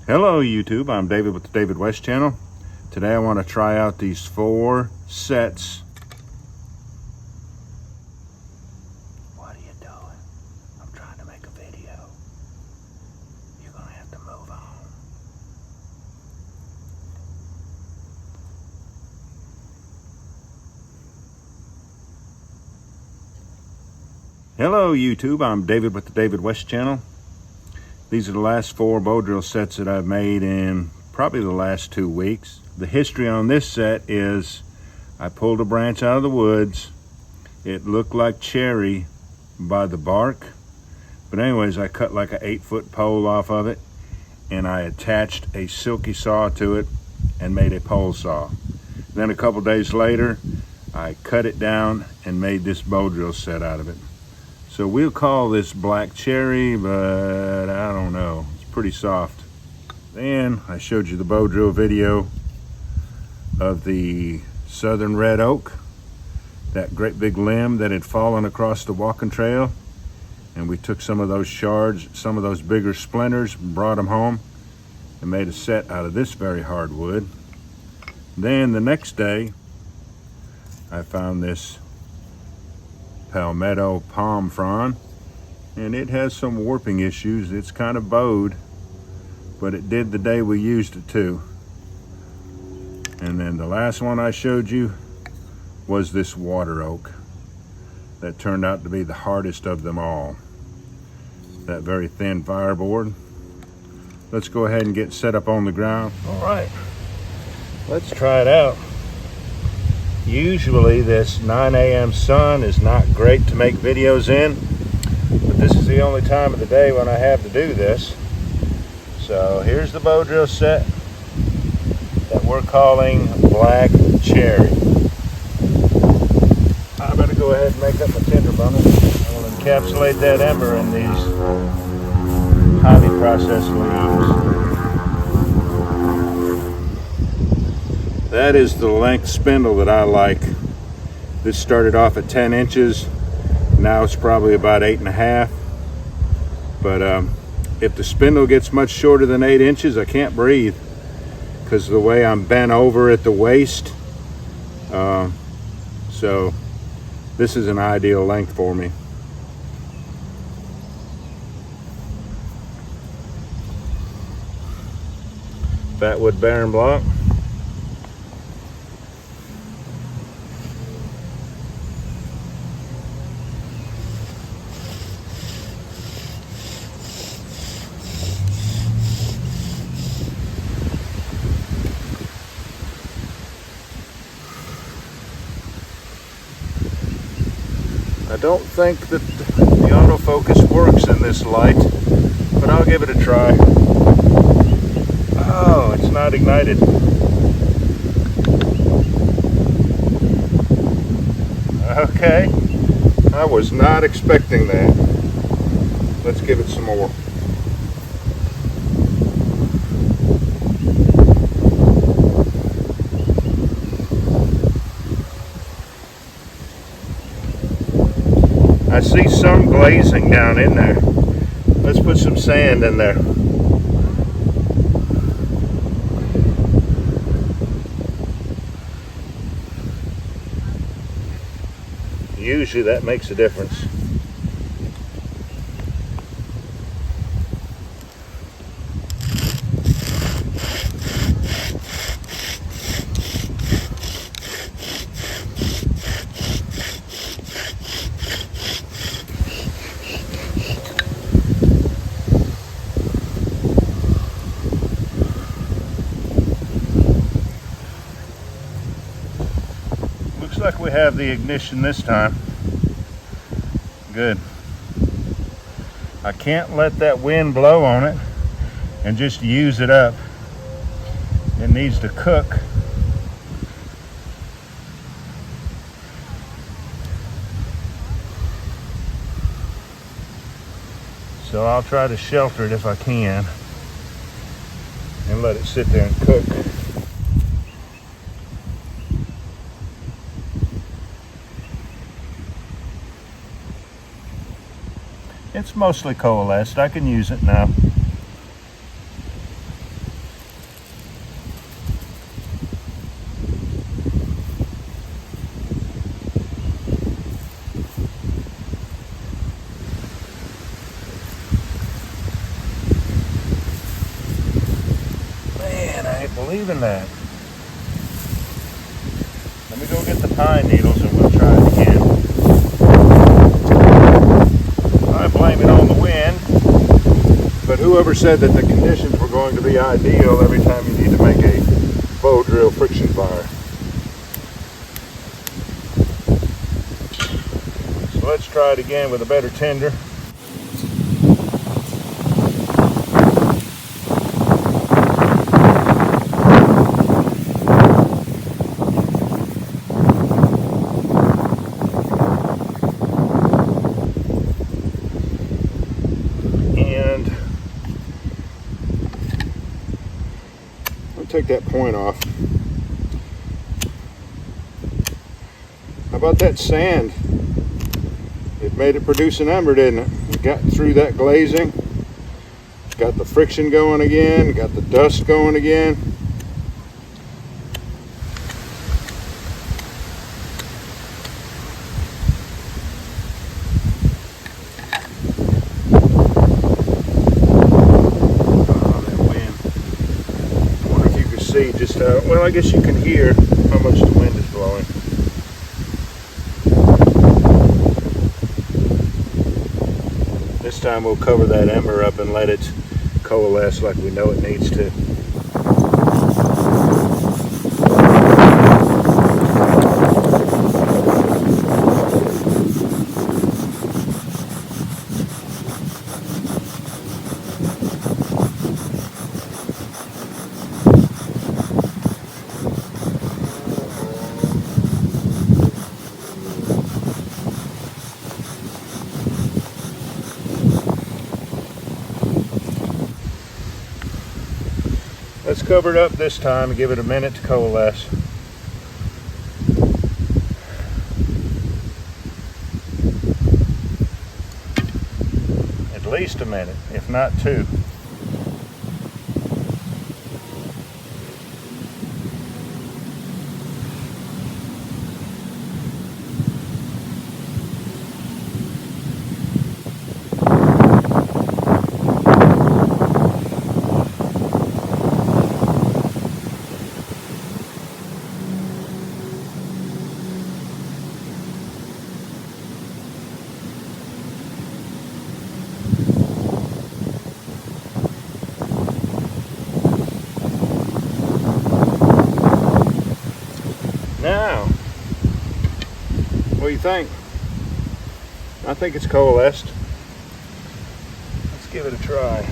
Hello YouTube, I'm David with the David West channel. Today I want to try out these 4 sets. What are you doing? I'm trying to make a video. You're gonna have to move on. Hello YouTube, I'm David with the David West channel. These are the last 4 bow drill sets that I've made in probably the last 2 weeks. The history on this set is I pulled a branch out of the woods. It looked like cherry by the bark. But anyways, I cut like an 8-foot pole off of it and I attached a silky saw to it and made a pole saw. Then a couple days later, I cut it down and made this bow drill set out of it. So we'll call this black cherry, but I don't know. It's pretty soft. Then I showed you the bow drill video of the southern red oak, that great big limb that had fallen across the walking trail. And we took some of those shards, some of those bigger splinters, brought them home and made a set out of this very hard wood. Then the next day, I found this Palmetto palm frond, and it has some warping issues. It's kind of bowed, but it did the day we used it too. And then the last one I showed you was this water oak that turned out to be the hardest of them all. That very thin fireboard. Let's go ahead and get set up on the ground. All right, let's try it out. Usually this 9 a.m. sun is not great to make videos in, but this is the only time of the day when I have to do this. So here's the bow drill set that we're calling Black Cherry. I better go ahead and make up my tinder bundle. I want to encapsulate that ember in these highly processed leaves. That is the length spindle that I like. This started off at 10 inches. Now it's probably about 8.5. But if the spindle gets much shorter than 8 inches, I can't breathe because of the way I'm bent over at the waist. So this is an ideal length for me. Fatwood barren block. I don't think that the autofocus works in this light, but I'll give it a try. Oh, it's not ignited. Okay, I was not expecting that. Let's give it some more. I see some glazing down in there. Let's put some sand in there. Usually that makes a difference. Looks like we have the ignition this time. Good. I can't let that wind blow on it and just use it up. It needs to cook. So I'll try to shelter it if I can and let it sit there and cook. It's mostly coalesced. I can use it now. can't believe in that. Let me go get the pine needles and we'll try it again. I blame it on the wind, but whoever said that the conditions were going to be ideal every time you need to make a bow drill friction fire. So let's try it again with a better tinder. Take that point off. How about that sand? It made it produce an ember, didn't it? It got through that glazing, got the friction going again, got the dust going again. Just well, I guess you can hear how much the wind is blowing. This time we'll cover that ember up and let it coalesce like we know it needs to. Let's cover it up this time and give it a minute to coalesce. At least a minute, if not two. Now, what do you think? I think it's coalesced. Let's give it a try.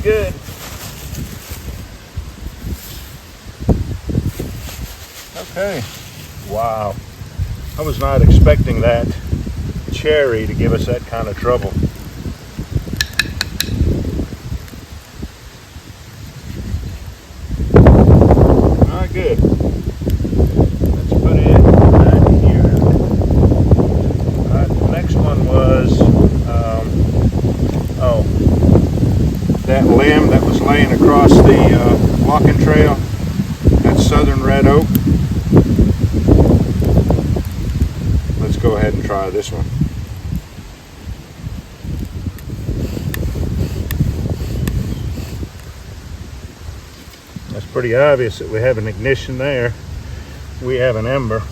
Good. Okay. Wow. I was not expecting that cherry to give us that kind of trouble. All right, good. Let's put it right here. All right, the next one was, that limb that was laying across the walking trail, that southern red oak. Let's go ahead and try this one. That's pretty obvious that we have an ignition there. We have an ember.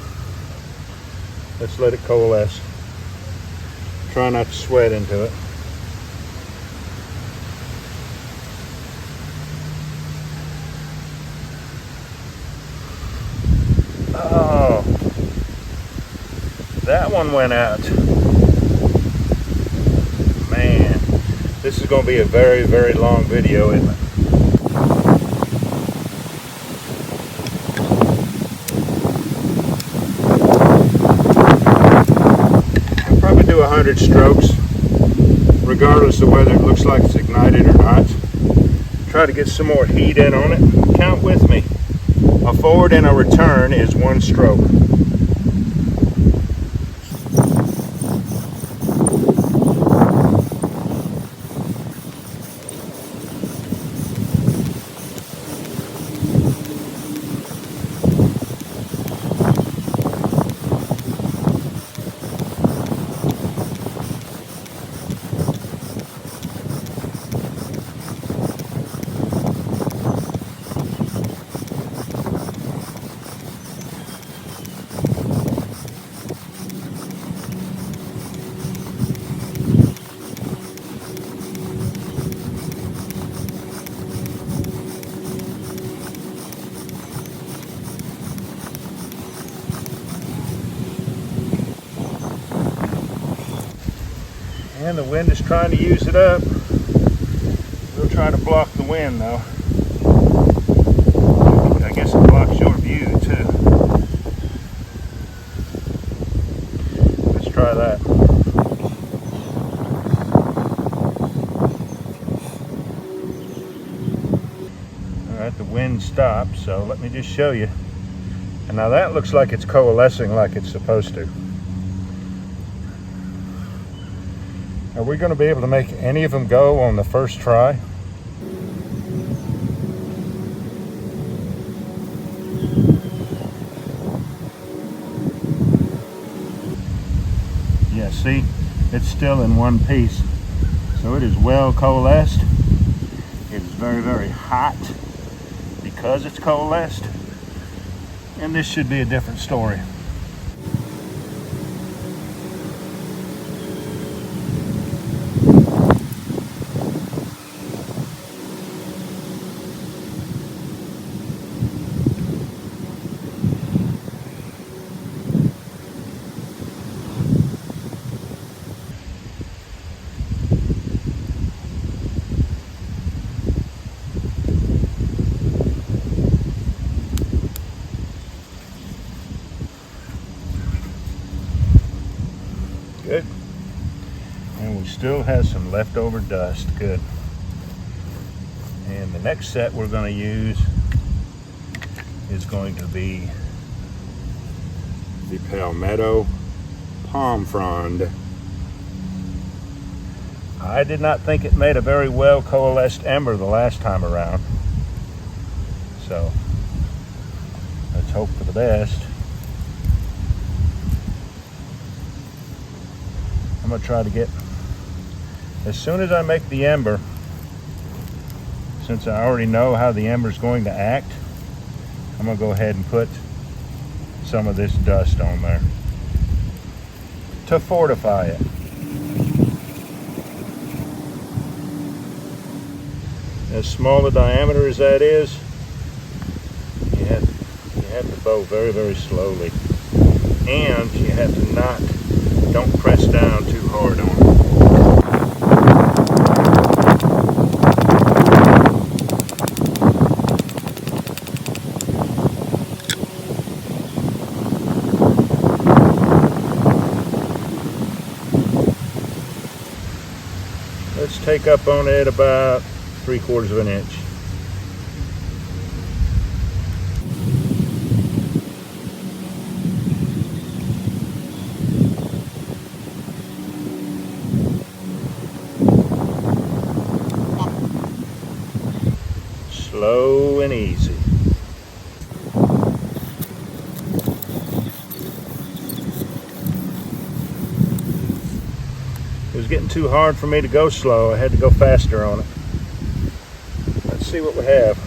Let's let it coalesce. Try not to sweat into it. Oh, that one went out. Man, this is going to be a very, very long video, isn't it? I'll probably do 100 strokes, regardless of whether it looks like it's ignited or not. Try to get some more heat in on it. Count with me. A forward and a return is 1 stroke. And the wind is trying to use it up. We'll try to block the wind though. I guess it blocks your view too. Let's try that. Alright, the wind stopped, so let me just show you. And now that looks like it's coalescing like it's supposed to. Are we going to be able to make any of them go on the first try? Yeah, see, it's still in one piece. So it is well coalesced. It is very, very hot because it's coalesced. And this should be a different story. Good. And we still have some leftover dust. Good. And the next set we're going to use is going to be the Palmetto palm frond. I did not think it made a very well coalesced ember the last time around. So let's hope for the best. I'm going to try to get, as soon as I make the ember, since I already know how the ember is going to act, I'm going to go ahead and put some of this dust on there to fortify it. As small a diameter as that is, you have to bow very, very slowly. And you have to don't press down too hard on it. Let's take up on it about 3/4 of an inch. Slow and easy. It was getting too hard for me to go slow. I had to go faster on it. Let's see what we have.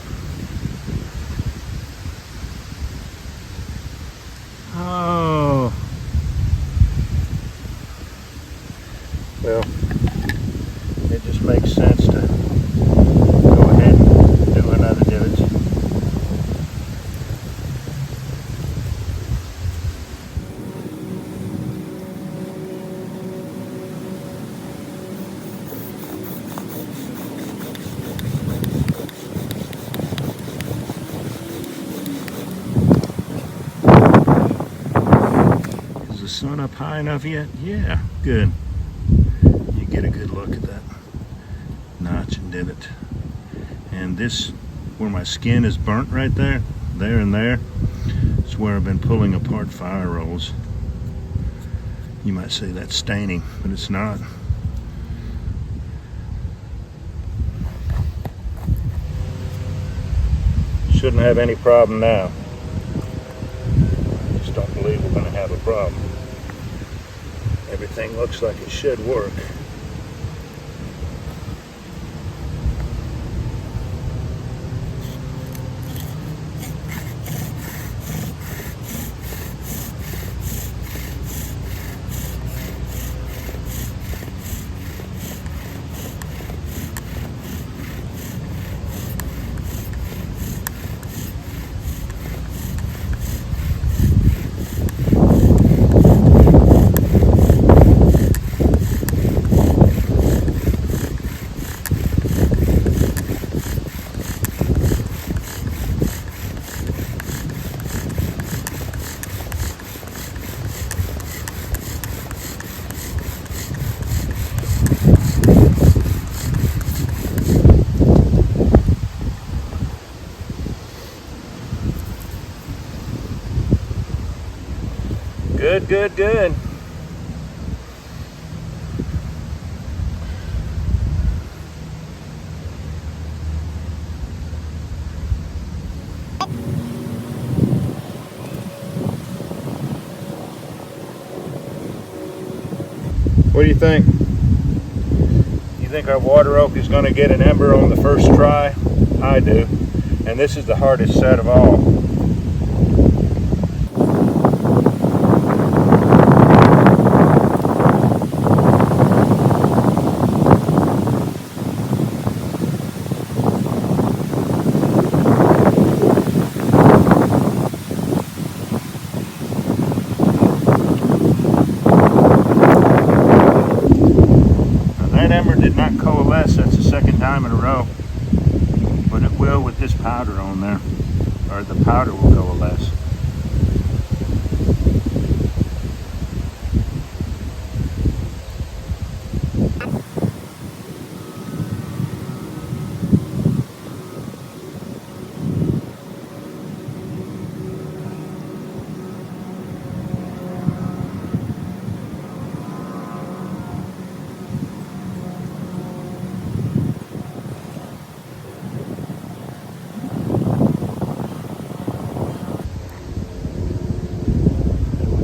Oh. Well, it just makes sense to go ahead and do another divot. Is the sun up high enough yet? Yeah, good. You get a good look at that notch and divot. And this, where my skin is burnt right there, and there, is where I've been pulling apart fire rolls. You might say that's staining, but it's not. Shouldn't have any problem now. Just don't believe we're going to have a problem. Everything looks like it should work. Good, good, good. What do you think? You think our water oak is going to get an ember on the first try? I do. And this is the hardest set of all. Did not coalesce. That's the second time in a row, but it will with this powder on there, or the powder will coalesce.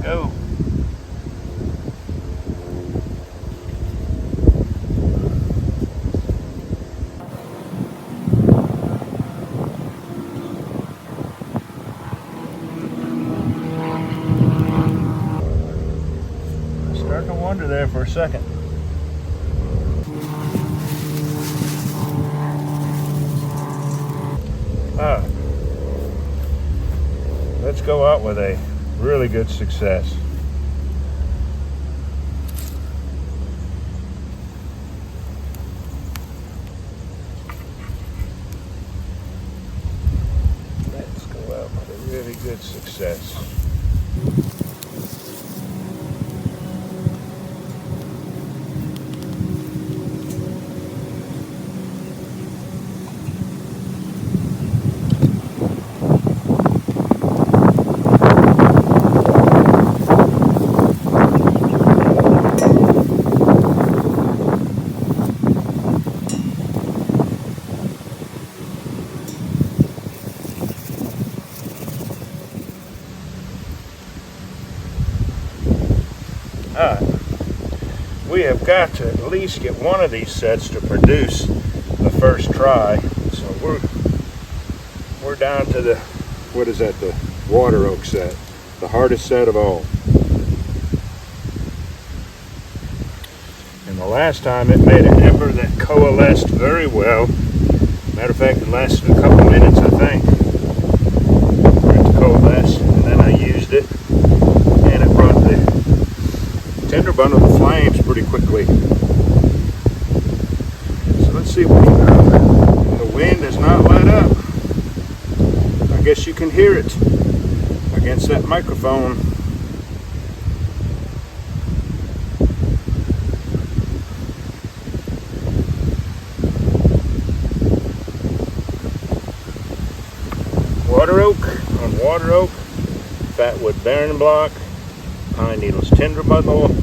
Go. Starting to wonder there for a second. Let's go out with a really good success. Let's go out with a really good success. We have got to at least get one of these sets to produce the first try. So we're down to the, what is that, the water oak set, the hardest set of all. And the last time it made an ember that coalesced very well. Matter of fact, it lasted a couple minutes, I think, for it to coalesce, and then I used it, and it brought the tinder bundle to flames pretty quickly. So let's see what the wind has not let up. I guess you can hear it against that microphone. water oak, fatwood barren block, pine needles tender bundle,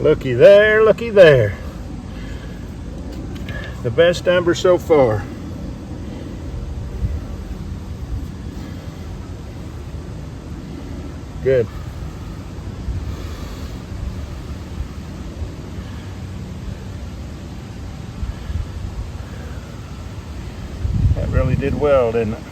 Looky there, looky there. The best amber so far. Good. That really did well, didn't it?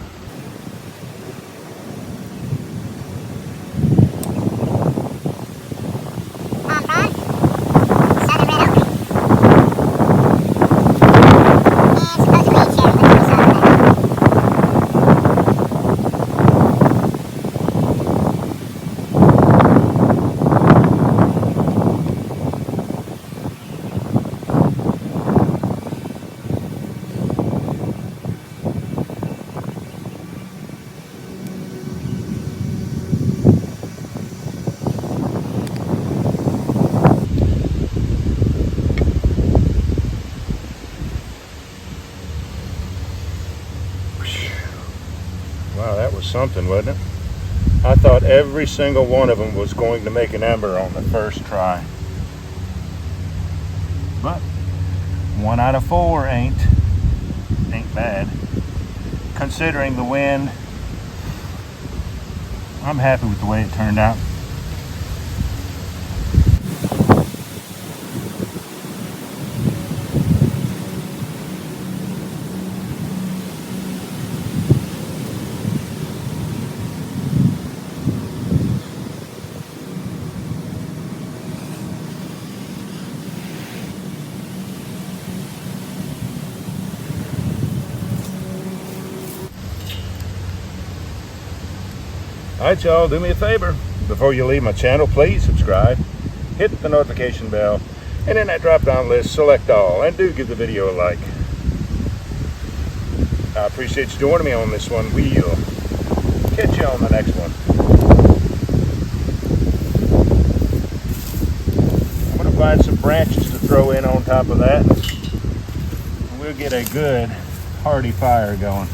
Wow, that was something, wasn't it? I thought every single one of them was going to make an amber on the first try. But 1 out of 4 ain't bad. Considering the wind, I'm happy with the way it turned out. Alright y'all, do me a favor. Before you leave my channel, please subscribe, hit the notification bell, and in that drop down list, select all, and do give the video a like. I appreciate you joining me on this one. We'll catch you on the next one. I'm going to find some branches to throw in on top of that. We'll get a good hearty fire going.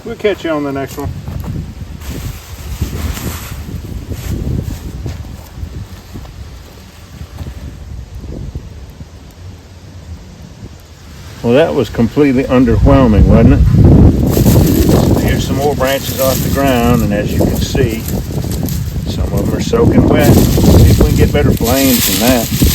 We'll catch you on the next one. Well, that was completely underwhelming, wasn't it? Here's some more branches off the ground, and as you can see, some of them are soaking wet. See if we can get better flames than that.